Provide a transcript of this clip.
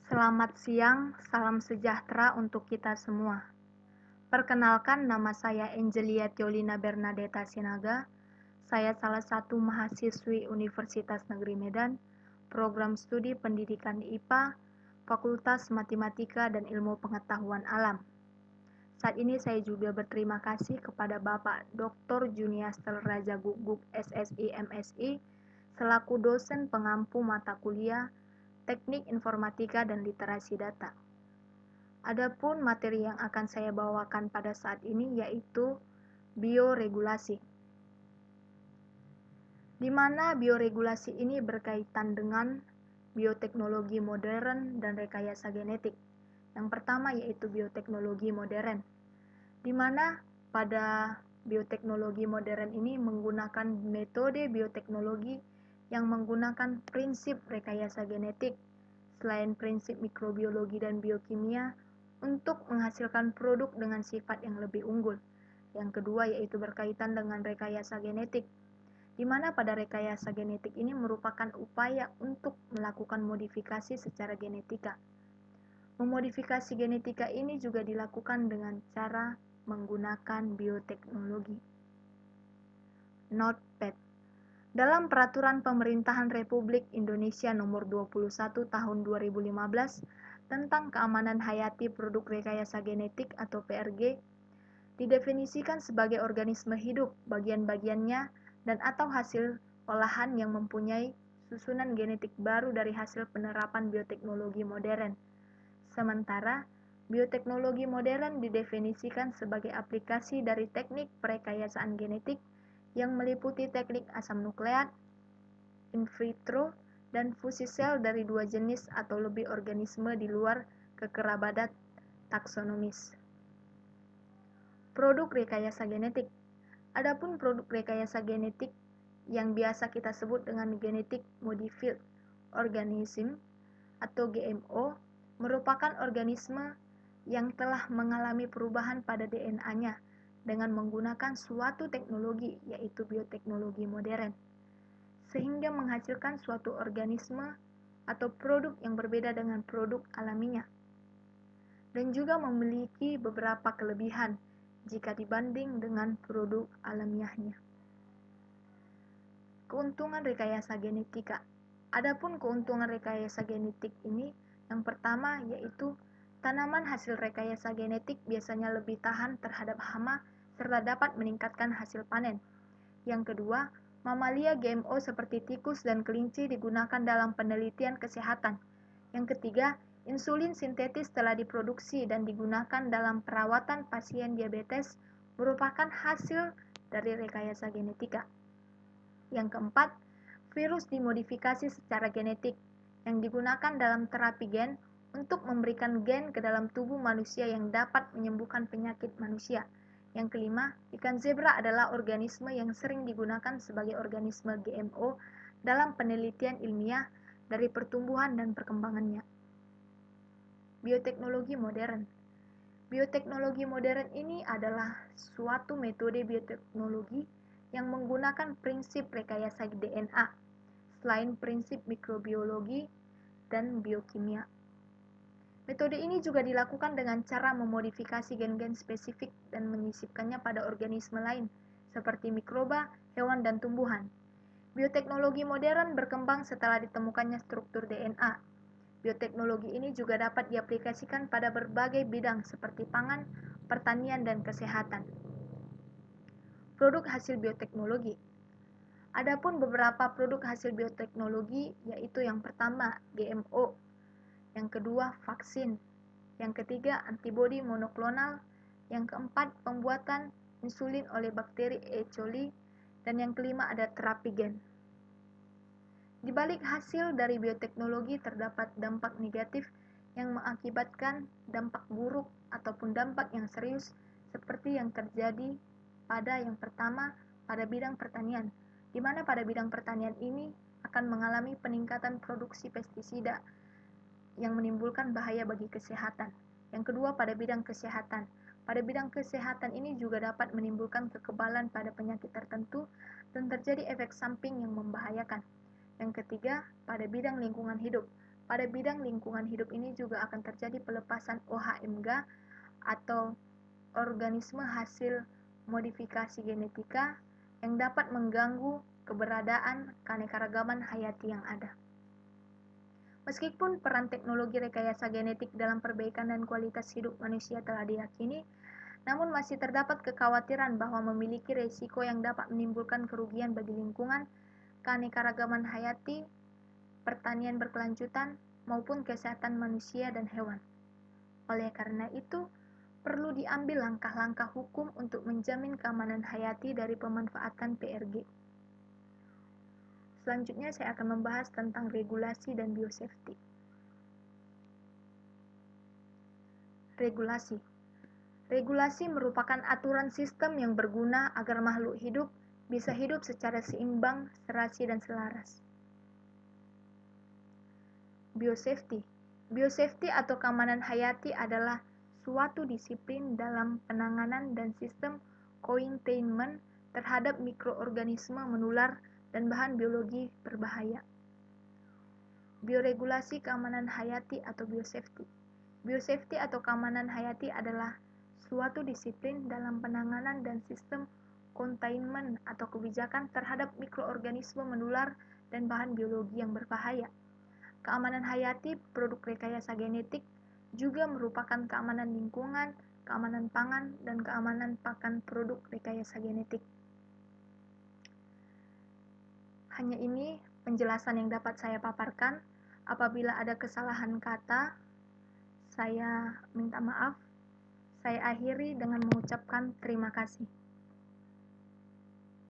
Selamat siang, salam sejahtera untuk kita semua. Perkenalkan, nama saya Angelia Tiolina Bernadetta Sinaga. Saya salah satu mahasiswi Universitas Negeri Medan, program studi pendidikan IPA, Fakultas Matematika dan Ilmu Pengetahuan Alam. Saat ini saya juga berterima kasih kepada Bapak Dr. Juniastel Raja Guguk SSI MSI selaku dosen pengampu mata kuliah Teknik Informatika dan Literasi Data. Adapun materi yang akan saya bawakan pada saat ini yaitu bioregulasi. Di mana bioregulasi ini berkaitan dengan bioteknologi modern dan rekayasa genetik. Yang pertama yaitu bioteknologi modern, di mana pada bioteknologi modern ini menggunakan metode bioteknologi yang menggunakan prinsip rekayasa genetik, selain prinsip mikrobiologi dan biokimia, untuk menghasilkan produk dengan sifat yang lebih unggul. Yang kedua yaitu berkaitan dengan rekayasa genetik, di mana pada rekayasa genetik ini merupakan upaya untuk melakukan modifikasi secara genetika. Memodifikasi genetika ini juga dilakukan dengan cara menggunakan bioteknologi. Notepad. Dalam Peraturan Pemerintahan Republik Indonesia Nomor 21 Tahun 2015 tentang keamanan hayati produk rekayasa genetik atau PRG, didefinisikan sebagai organisme hidup, bagian-bagiannya dan atau hasil olahan yang mempunyai susunan genetik baru dari hasil penerapan bioteknologi modern. Sementara, bioteknologi modern didefinisikan sebagai aplikasi dari teknik perekayasaan genetik yang meliputi teknik asam nukleat, in vitro, dan fusi sel dari dua jenis atau lebih organisme di luar kekerabatan taksonomis. Produk rekayasa genetik. Adapun produk rekayasa genetik yang biasa kita sebut dengan genetic modified organism atau GMO merupakan organisme yang telah mengalami perubahan pada DNA-nya dengan menggunakan suatu teknologi yaitu bioteknologi modern, sehingga menghasilkan suatu organisme atau produk yang berbeda dengan produk alaminya, dan juga memiliki beberapa kelebihan jika dibanding dengan produk alamiahnya. Keuntungan rekayasa genetika. Adapun keuntungan rekayasa genetik ini, yang pertama yaitu tanaman hasil rekayasa genetik biasanya lebih tahan terhadap hama serta dapat meningkatkan hasil panen. Yang kedua, mamalia GMO seperti tikus dan kelinci digunakan dalam penelitian kesehatan. Yang ketiga, insulin sintetis telah diproduksi dan digunakan dalam perawatan pasien diabetes merupakan hasil dari rekayasa genetika. Yang keempat, virus dimodifikasi secara genetik yang digunakan dalam terapi gen untuk memberikan gen ke dalam tubuh manusia yang dapat menyembuhkan penyakit manusia. Yang kelima, ikan zebra adalah organisme yang sering digunakan sebagai organisme GMO dalam penelitian ilmiah dari pertumbuhan dan perkembangannya. Bioteknologi modern. Bioteknologi modern ini adalah suatu metode bioteknologi yang menggunakan prinsip rekayasa DNA, selain prinsip mikrobiologi dan biokimia. Metode ini juga dilakukan dengan cara memodifikasi gen-gen spesifik dan menyisipkannya pada organisme lain, seperti mikroba, hewan, dan tumbuhan. Bioteknologi modern berkembang setelah ditemukannya struktur DNA. Bioteknologi ini juga dapat diaplikasikan pada berbagai bidang seperti pangan, pertanian, dan kesehatan. Produk hasil bioteknologi. Adapun beberapa produk hasil bioteknologi yaitu yang pertama GMO, yang kedua vaksin, yang ketiga antibodi monoklonal, yang keempat pembuatan insulin oleh bakteri E. coli, dan yang kelima ada terapi gen. Di balik hasil dari bioteknologi terdapat dampak negatif yang mengakibatkan dampak buruk ataupun dampak yang serius seperti yang terjadi pada yang pertama pada bidang pertanian, di mana pada bidang pertanian ini akan mengalami peningkatan produksi pestisida yang menimbulkan bahaya bagi kesehatan. Yang kedua pada bidang kesehatan. Pada bidang kesehatan ini juga dapat menimbulkan kekebalan pada penyakit tertentu dan terjadi efek samping yang membahayakan. Yang ketiga, pada bidang lingkungan hidup. Pada bidang lingkungan hidup ini juga akan terjadi pelepasan OHMG atau organisme hasil modifikasi genetika yang dapat mengganggu keberadaan keanekaragaman hayati yang ada. Meskipun peran teknologi rekayasa genetik dalam perbaikan dan kualitas hidup manusia telah diyakini, namun masih terdapat kekhawatiran bahwa memiliki risiko yang dapat menimbulkan kerugian bagi lingkungan, keanekaragaman hayati, pertanian berkelanjutan, maupun kesehatan manusia dan hewan. Oleh karena itu, perlu diambil langkah-langkah hukum untuk menjamin keamanan hayati dari pemanfaatan PRG. Selanjutnya saya akan membahas tentang regulasi dan biosafety. Regulasi. Regulasi merupakan aturan sistem yang berguna agar makhluk hidup bisa hidup secara seimbang, serasi, dan selaras. Biosafety. Biosafety atau keamanan hayati adalah suatu disiplin dalam penanganan dan sistem containment terhadap mikroorganisme menular dan bahan biologi berbahaya. Bioregulasi keamanan hayati atau biosafety. Biosafety atau keamanan hayati adalah suatu disiplin dalam penanganan dan sistem containment atau kebijakan terhadap mikroorganisme menular dan bahan biologi yang berbahaya. Keamanan hayati produk rekayasa genetik juga merupakan keamanan lingkungan, keamanan pangan, dan keamanan pakan produk rekayasa genetik. Hanya ini penjelasan yang dapat saya paparkan. Apabila ada kesalahan kata, saya minta maaf. Saya akhiri dengan mengucapkan terima kasih.